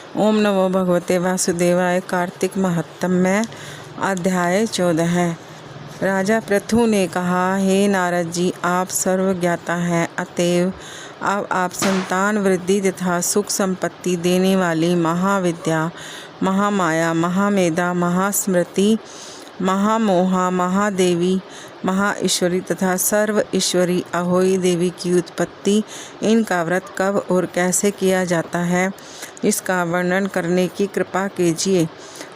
ओम नमो भगवते वासुदेवाय। कार्तिक महात्म्य अध्याय 14। राजा पृथु ने कहा, हे नारद जी, आप सर्वज्ञाता हैं, अतएव अब आप संतान वृद्धि तथा सुख संपत्ति देने वाली महाविद्या, महामाया, महामेधा, महास्मृति, महामोहा, महादेवी, महाईश्वरी तथा सर्व ईश्वरी अहोई देवी की उत्पत्ति, इनका व्रत कब और कैसे किया जाता है, इसका वर्णन करने की कृपा कीजिए।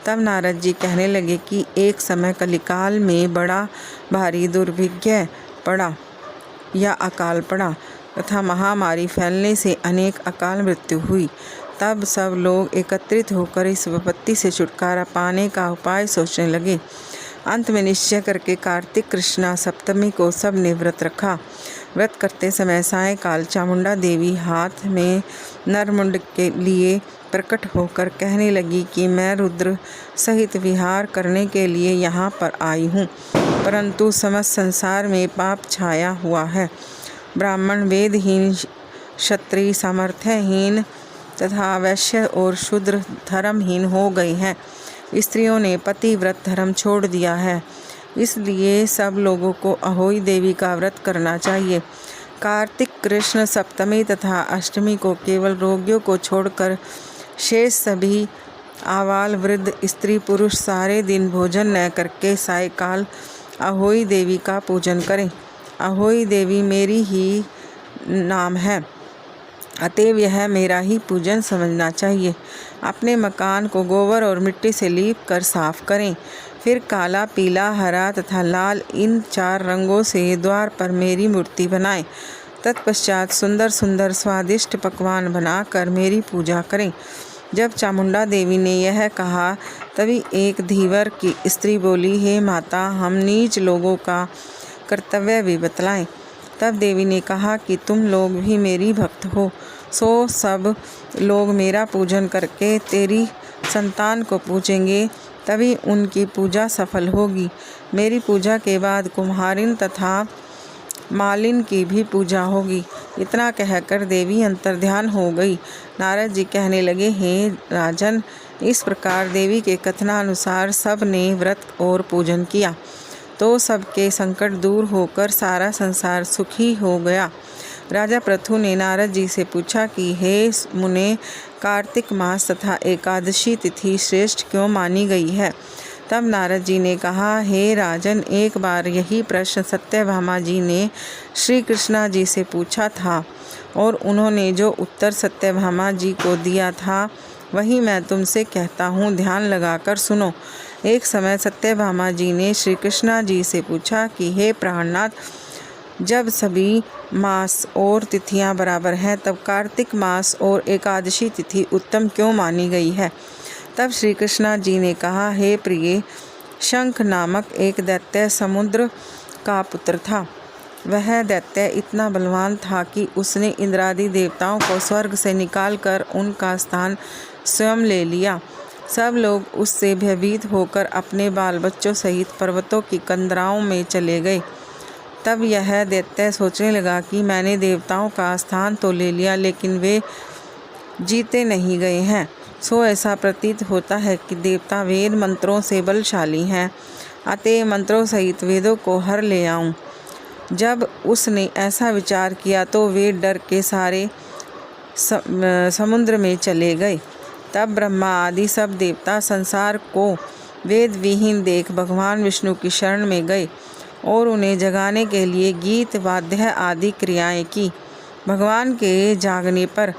तब नारद जी कहने लगे कि एक समय कलिकाल में बड़ा भारी दुर्भिक्ष पड़ा या अकाल पड़ा तथा महामारी फैलने से अनेक अकाल मृत्यु हुई। तब सब लोग एकत्रित होकर इस विपत्ति से छुटकारा पाने का उपाय सोचने लगे। अंत में निश्चय करके कार्तिक कृष्णा सप्तमी को सब ने व्रत रखा। व्रत करते समय सायंकाल चामुंडा देवी हाथ में नरमुंड के लिए प्रकट होकर कहने लगी कि मैं रुद्र सहित विहार करने के लिए यहाँ पर आई हूँ, परंतु समस्त संसार में पाप छाया हुआ है। ब्राह्मण वेदहीन, क्षत्रिय सामर्थ्यहीन तथा वैश्य और शूद्र धर्महीन हो गए हैं। स्त्रियों ने पतिव्रत धर्म छोड़ दिया है, इसलिए सब लोगों को अहोई देवी का व्रत करना चाहिए। कार्तिक कृष्ण सप्तमी तथा अष्टमी को केवल रोगियों को छोड़कर शेष सभी आबाल वृद्ध स्त्री पुरुष सारे दिन भोजन न करके सायंकाल अहोई देवी का पूजन करें। अहोई देवी मेरी ही नाम है, अतएव यह मेरा ही पूजन समझना चाहिए। अपने मकान को गोबर और मिट्टी से लीप कर साफ करें, फिर काला, पीला, हरा तथा लाल इन 4 रंगों से द्वार पर मेरी मूर्ति बनाएं। तत्पश्चात सुंदर सुंदर स्वादिष्ट पकवान बनाकर मेरी पूजा करें। जब चामुंडा देवी ने यह कहा, तभी एक धीवर की स्त्री बोली, हे माता, हम नीच लोगों का कर्तव्य भी बतलाएं। तब देवी ने कहा कि तुम लोग भी मेरी भक्त हो, सो सब लोग मेरा पूजन करके तेरी संतान को पूजेंगे, तभी उनकी पूजा सफल होगी। मेरी पूजा के बाद कुम्हारिन तथा मालिन की भी पूजा होगी। इतना कहकर देवी अंतर्ध्यान हो गई। नारद जी कहने लगे, हे राजन, इस प्रकार देवी के कथनानुसार सब ने व्रत और पूजन किया तो सबके संकट दूर होकर सारा संसार सुखी हो गया। राजा पृथु ने नारद जी से पूछा कि हे मुने, कार्तिक मास तथा एकादशी तिथि श्रेष्ठ क्यों मानी गई है? तब नारद जी ने कहा, हे राजन, एक बार यही प्रश्न सत्यभामा जी ने श्री कृष्णा जी से पूछा था और उन्होंने जो उत्तर सत्यभामा जी को दिया था वही मैं तुमसे कहता हूँ, ध्यान लगाकर सुनो। एक समय सत्यभामा जी ने श्री कृष्णा जी से पूछा कि हे प्राणनाथ, जब सभी मास और तिथियां बराबर हैं तब कार्तिक मास और एकादशी तिथि उत्तम क्यों मानी गई है? तब श्री कृष्णा जी ने कहा, हे प्रिय, शंख नामक एक दैत्य समुद्र का पुत्र था। वह दैत्य इतना बलवान था कि उसने इंद्रादि देवताओं को स्वर्ग से निकालकर उनका स्थान स्वयं ले लिया। सब लोग उससे भयभीत होकर अपने बाल बच्चों सहित पर्वतों की कंदराओं में चले गए। तब यह दैत्य सोचने लगा कि मैंने देवताओं का स्थान तो ले लिया, लेकिन वे जीते नहीं गए हैं। सो ऐसा प्रतीत होता है कि देवता वेद मंत्रों से बलशाली हैं, अतः मंत्रों सहित वेदों को हर ले आऊं। जब उसने ऐसा विचार किया तो वे डर के सारे समुद्र में चले गए। तब ब्रह्मा आदि सब देवता संसार को वेद विहीन देख भगवान विष्णु की शरण में गए और उन्हें जगाने के लिए गीत, वाद्य आदि क्रियाएं की। भगवान के जागने पर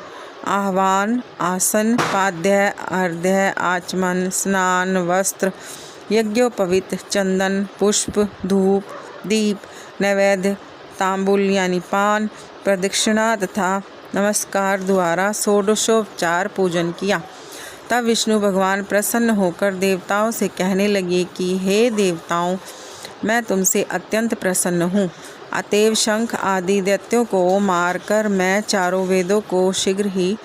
आह्वान, आसन, पाद्य, अर्घ्य, आचमन, स्नान, वस्त्र, यज्ञोपवीत, चंदन, पुष्प, धूप, दीप, नैवेद्य, तांबुल यानी पान, प्रदक्षिणा तथा नमस्कार द्वारा षोडशोपचार पूजन किया। तब विष्णु भगवान प्रसन्न होकर देवताओं से कहने लगे कि हे देवताओं, मैं तुमसे अत्यंत प्रसन्न हूँ, अतएव शंख आदि दैत्यों को मारकर मैं चारों वेदों को शीघ्र ही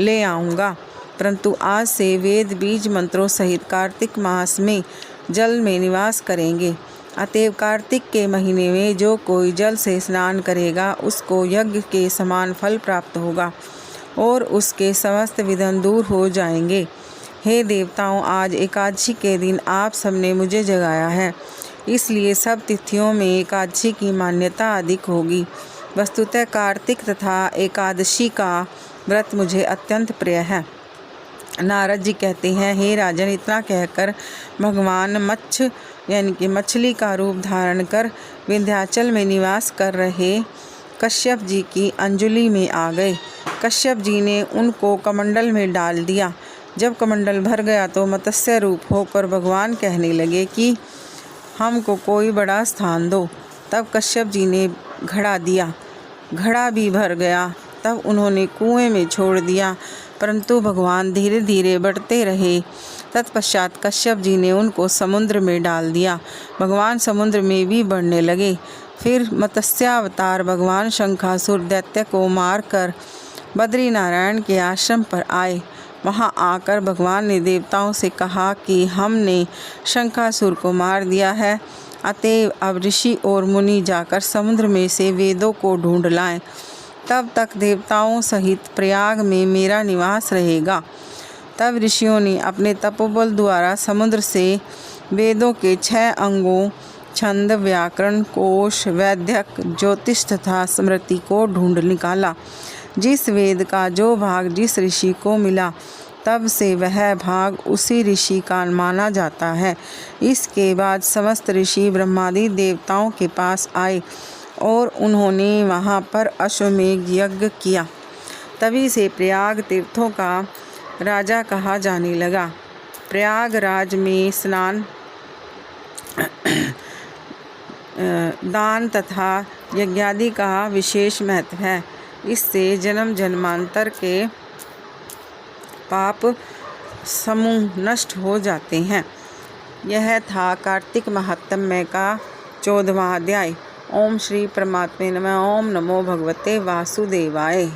ले आऊँगा। परंतु आज से वेद बीज मंत्रों सहित कार्तिक मास में जल में निवास करेंगे। अतएव कार्तिक के महीने में जो कोई जल से स्नान करेगा उसको यज्ञ के समान फल प्राप्त होगा और उसके समस्त विघ्न दूर हो जाएंगे। हे देवताओं, आज एकादशी के दिन आप सबने मुझे जगाया है, इसलिए सब तिथियों में एकादशी की मान्यता अधिक होगी। वस्तुतः कार्तिक तथा एकादशी का व्रत मुझे अत्यंत प्रिय है। नारद जी कहते हैं, हे राजन, इतना कहकर भगवान मच्छ यानी कि मछली का रूप धारण कर विंध्याचल में निवास कर रहे कश्यप जी की अंजलि में आ गए। कश्यप जी ने उनको कमंडल में डाल दिया। जब कमंडल भर गया तो मत्स्य रूप होकर भगवान कहने लगे कि हमको कोई बड़ा स्थान दो। तब कश्यप जी ने घड़ा दिया, घड़ा भी भर गया। तब उन्होंने कुएं में छोड़ दिया, परंतु भगवान धीरे धीरे बढ़ते रहे। तत्पश्चात कश्यप जी ने उनको समुद्र में डाल दिया। भगवान समुद्र में भी बढ़ने लगे। फिर मत्स्यावतार भगवान शंखासुर दैत्य को मारकर बद्री नारायण के आश्रम पर आए। वहां आकर भगवान ने देवताओं से कहा कि हमने शंखासुर को मार दिया है, अतएव अब ऋषि और मुनि जाकर समुद्र में से वेदों को ढूंढ लाएं। तब तक देवताओं सहित प्रयाग में मेरा निवास रहेगा। तब ऋषियों ने अपने तपोबल द्वारा समुद्र से वेदों के 6 अंगों छंद, व्याकरण, कोश, वैद्यक, ज्योतिष तथा स्मृति को ढूंढ निकाला। जिस वेद का जो भाग जिस ऋषि को मिला, तब से वह भाग उसी ऋषि का माना जाता है। इसके बाद समस्त ऋषि ब्रह्मादि देवताओं के पास आए और उन्होंने वहाँ पर अश्वमेध यज्ञ किया। तभी से प्रयाग तीर्थों का राजा कहा जाने लगा। प्रयागराज में स्नान, दान तथा यज्ञादि का विशेष महत्व है। इससे जन्म जन्मांतर के पाप समूह नष्ट हो जाते हैं। यह था कार्तिक महात्म्य का 14वां अध्याय। ओम श्री परमात्मे नमः। ओम नमो भगवते वासुदेवाय।